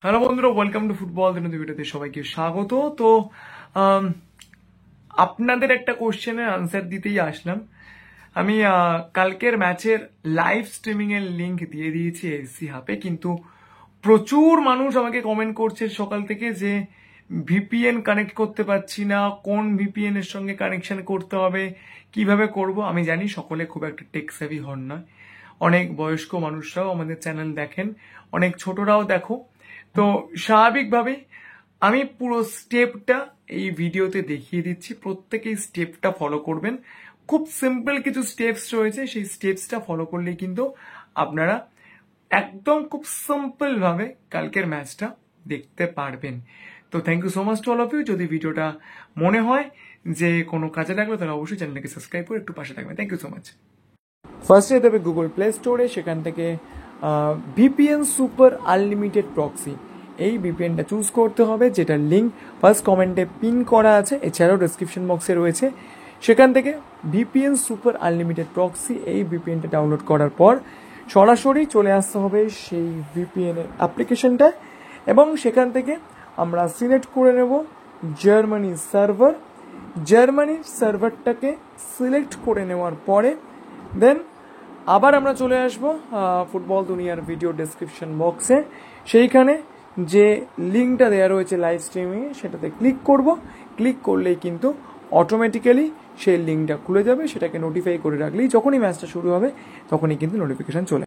Hello বন্ধুরা, welcome to football দিন ভিডিওতে সবাইকে স্বাগত। তো আপনাদের একটা কোশ্চেনের আনসার দিতেই আসলাম। আমি কালকের ম্যাচের লাইভ স্ট্রিমিং এর লিংক দিয়ে দিয়েছি এসসি হাবে, কিন্তু প্রচুর মানুষ আমাকে কমেন্ট করছে সকাল থেকে যে ভিপিএন কানেক্ট করতে পারছি না, কোন ভিপিএন এর সঙ্গে কানেকশন করতে হবে, কিভাবে করব। আমি জানি সকলে খুব একটা টেক সেভি হন না, অনেক বয়স্ক মানুষরাও আমাদের চ্যানেল দেখেন, অনেক ছোটরাও দেখো। তো স্বাভাবিকভাবে আমি পুরো স্টেপটা এই ভিডিওতে দেখিয়ে দিচ্ছি, প্রত্যেকেই স্টেপটা ফলো করবেন। খুব সিম্পল কিছু স্টেপস রয়েছে, সেই স্টেপসটা ফলো করলেই কিন্তু আপনারা একদম খুব সিম্পল ভাবে কালকের ম্যাচটা দেখতে পারবেন। তো thank you so much to all of you. যদি ভিডিওটা মনে হয় যে কোনো কাজে লাগলো তাহলে অবশ্যই চ্যানেলটাকে সাবস্ক্রাইব করে একটু পাশে থাকবেন। Thank you so much. ফার্স্টে যেতে হবে গুগল প্লে স্টোরে, সেখান থেকে ভিপিএন সুপার আনলিমিটেড প্রক্সি এই ভিপিএনটা চুজ করতে হবে, যেটার লিঙ্ক ফার্স্ট কমেন্টে পিন করা আছে, এছাড়াও ডিসক্রিপশন বক্সে রয়েছে। সেখান থেকে ভিপিএন সুপার আনলিমিটেড প্রক্সি এই ভিপিএনটা ডাউনলোড করার পর সরাসরি চলে আসতে হবে সেই ভিপিএন এর অ্যাপ্লিকেশনটা, এবং সেখান থেকে আমরা সিলেক্ট করে নেব জার্মানি সার্ভার। জার্মানির সার্ভারটাকে সিলেক্ট করে নেওয়ার পরে দেন আবার আমরা চলে আসব ফুটবল দুনিয়ার ভিডিও ডেসক্রিপশন বক্সে, সেইখানে যে লিঙ্কটা দেওয়া রয়েছে লাইভ স্ট্রিমিংয়ে সেটাতে ক্লিক করব। ক্লিক করলেই কিন্তু অটোমেটিক্যালি সেই লিঙ্কটা খুলে যাবে, সেটাকে নোটিফাই করে রাখলেই যখনই ম্যাচটা শুরু হবে তখনই কিন্তু নোটিফিকেশান চলে